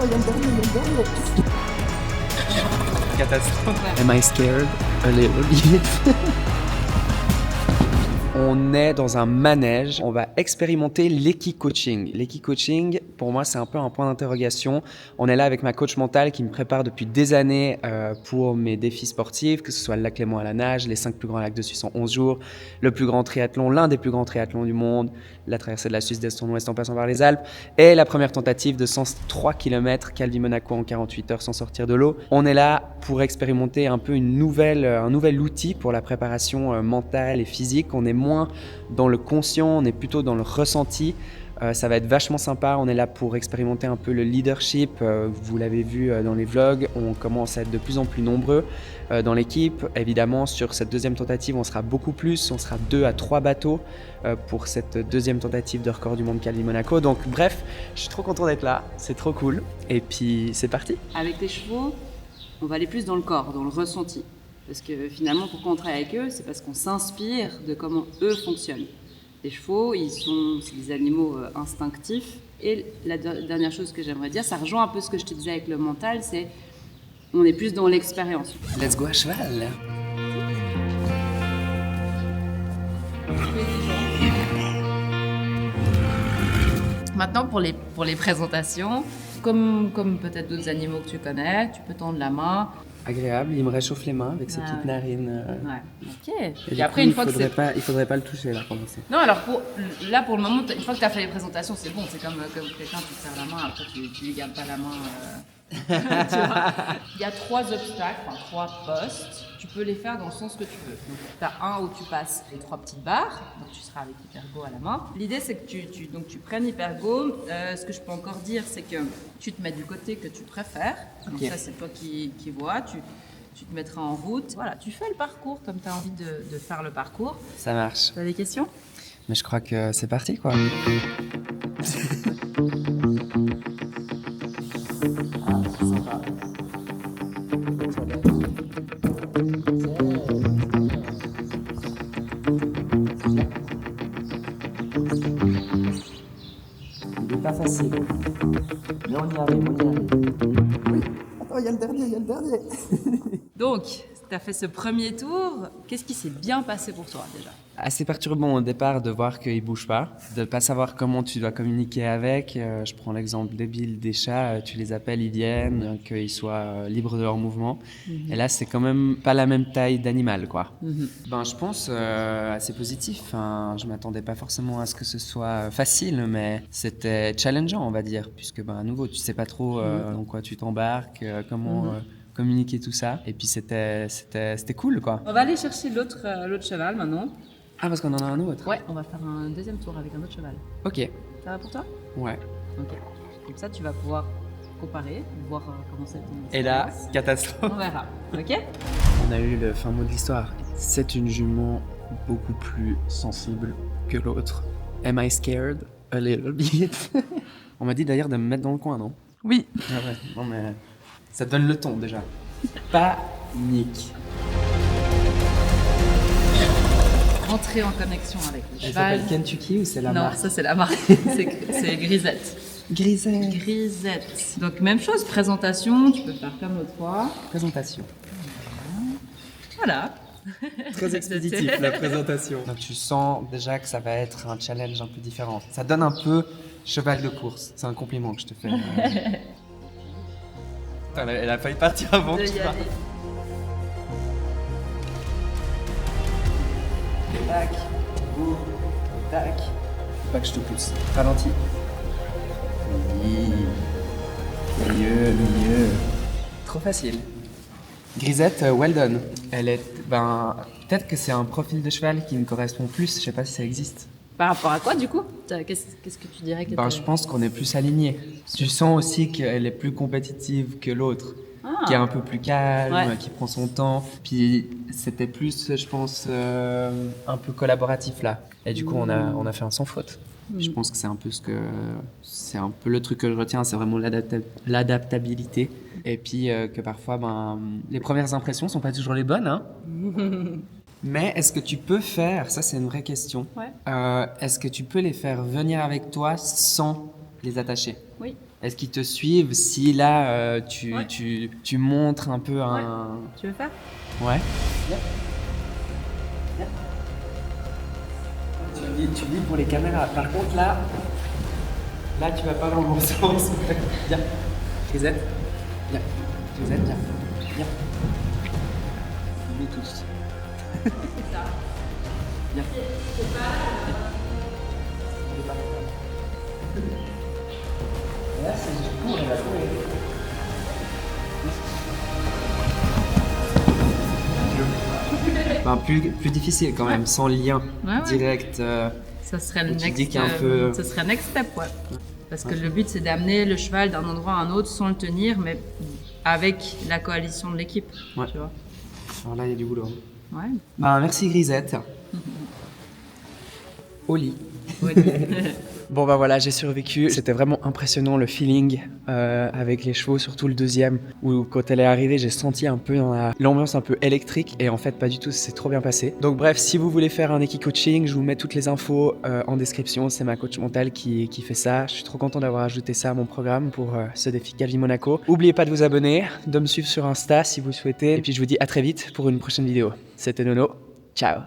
il y a le dernier, il y a le dernier. Catastrophe. Am I scared? A little bit. On est dans un manège, on va expérimenter l'équi-coaching. L'équi-coaching, pour moi, c'est un peu un point d'interrogation. On est là avec ma coach mentale qui me prépare depuis des années pour mes défis sportifs, que ce soit le lac Léman à la nage, les 5 plus grands lacs de Suisse en 11 jours, le plus grand triathlon, l'un des plus grands triathlons du monde, la traversée de la Suisse d'est en ouest en passant par les Alpes, et la première tentative de 103 km Calvi-Monaco en 48 heures sans sortir de l'eau. On est là pour expérimenter un peu un nouvel outil pour la préparation mentale et physique. On est moins dans le conscient, on est plutôt dans le ressenti. Ça va être vachement sympa. On est là pour expérimenter un peu le leadership. Vous l'avez vu dans les vlogs, on commence à être de plus en plus nombreux dans l'équipe. Évidemment, sur cette deuxième tentative, on sera beaucoup plus. On sera 2 à 3 bateaux pour cette deuxième tentative de record du monde Calvi-Monaco. Donc bref, je suis trop content d'être là. C'est trop cool. Et puis, c'est parti. Avec les chevaux, on va aller plus dans le corps, dans le ressenti. Parce que finalement, pourquoi on travaille avec eux, c'est parce qu'on s'inspire de comment eux fonctionnent. Les chevaux, c'est des animaux instinctifs. Et la dernière chose que j'aimerais dire, ça rejoint un peu ce que je te disais avec le mental, c'est on est plus dans l'expérience. Let's go à cheval. Maintenant, pour les présentations, comme peut-être d'autres animaux que tu connais, tu peux tendre la main. Agréable, il me réchauffe les mains avec ses petites narines. Ouais, ok. Et après, il faudrait pas le toucher là pour commencer. Non, alors pour le moment, une fois que tu as fait les présentations, c'est bon. C'est comme quelqu'un qui te serre la main, après tu lui gardes pas la main. Tu vois. Il y a 3 obstacles, 3 postes. Tu peux les faire dans le sens que tu veux. Donc, tu as un où tu passes les 3 petites barres, donc tu seras avec Hypergo à la main. L'idée, c'est que tu prennes Hypergo. Ce que je peux encore dire, c'est que tu te mets du côté que tu préfères. Donc ça, c'est toi qui vois. Tu te mettras en route. Voilà, tu fais le parcours comme tu as envie de faire le parcours. Ça marche. Tu as des questions? Mais je crois que c'est parti, quoi. Il n'est pas facile. Mais on y arrive, Oui. Attends, il y a le dernier. Donc, tu as fait ce premier tour. Qu'est-ce qui s'est bien passé pour toi déjà? Assez perturbant au départ de voir qu'il ne bouge pas, de ne pas savoir comment tu dois communiquer avec. Je prends l'exemple débile des chats, tu les appelles, ils viennent, qu'ils soient libres de leur mouvement. Et là, c'est quand même pas la même taille d'animal, quoi. Je pense assez positif. Enfin, je ne m'attendais pas forcément à ce que ce soit facile, mais c'était challengeant, on va dire, puisque à nouveau, tu ne sais pas trop dans quoi tu t'embarques, comment... communiquer tout ça, et puis c'était cool, quoi. On va aller chercher l'autre cheval maintenant. Ah, parce qu'on en a un autre. Ouais, on va faire un deuxième tour avec un autre cheval. Ok. Ça va pour toi? Ouais. Ok. Comme ça, tu vas pouvoir comparer, voir comment c'est ton Et là, expérience. catastrophe. On verra. Ok? On a eu le fin mot de l'histoire. C'est une jument beaucoup plus sensible que l'autre. Am I scared? A little bit. On m'a dit d'ailleurs de me mettre dans le coin, non? Oui. Ah ouais. Non mais ça donne le ton déjà. Panique. Rentrer en connexion avec le Elle cheval. s'appelle Kentucky ou c'est la Non, marque? ça c'est la marque. c'est Grisette. Grisette. Grisette. Donc même chose, présentation, tu peux faire comme l'autre fois. Présentation. Voilà. Très expéditif la présentation. Donc tu sens déjà que ça va être un challenge un peu différent. Ça donne un peu cheval de course. C'est un compliment que je te fais. Putain, elle a failli partir avant. De Tu y vois. aller. Tac, boum, tac. Faut pas que je te pousse. Ralentis. Oui. Mieux. Trop facile. Grisette, well done. Elle est, peut-être que c'est un profil de cheval qui me correspond plus. Je sais pas si ça existe. Par rapport à quoi du coup? Qu'est-ce que tu dirais que Je pense qu'on est plus alignés. Tu sens aussi qu'elle est plus compétitive que l'autre, qui est un peu plus calme, Ouais. qui prend son temps. Puis c'était plus, je pense, un peu collaboratif là. Et du coup, on a fait un sans faute. Je pense que c'est un peu le truc que je retiens, c'est vraiment l'adaptabilité. Et puis que parfois, les premières impressions sont pas toujours les bonnes, hein. Mais est-ce que tu peux faire, ça c'est une vraie question, Ouais. est-ce que tu peux les faire venir avec toi sans les attacher? Oui. Est-ce qu'ils te suivent si là Ouais. tu montres un peu un. Tu veux faire? Ouais. Tu dis pour les caméras. Par contre là tu vas pas dans le bon sens. Viens. Grisette. Viens. Grisette, viens. Viens. Nous tous. C'est ça. Viens. Là c'est du coup elle va courir. Enfin, plus difficile quand même, sans lien Ouais. direct. Ça serait le Tu next, dis qu'il y a un peu- ça serait next step, ouais. Parce que le but, c'est d'amener le cheval d'un endroit à un autre sans le tenir, mais avec la coalition de l'équipe. Ouais. Tu vois. Alors là, il y a du boulot. Ouais. Bah, merci Grisette. Au lit. Ouais. Bon bah voilà, j'ai survécu. C'était vraiment impressionnant le feeling avec les chevaux, surtout le deuxième, où quand elle est arrivée, j'ai senti un peu dans l'ambiance un peu électrique et en fait pas du tout, c'est trop bien passé. Donc bref, si vous voulez faire un équi-coaching, je vous mets toutes les infos en description. C'est ma coach mentale qui fait ça. Je suis trop content d'avoir ajouté ça à mon programme pour ce défi Calvi Monaco. N'oubliez pas de vous abonner, de me suivre sur Insta si vous souhaitez. Et puis je vous dis à très vite pour une prochaine vidéo. C'était Nono. Ciao.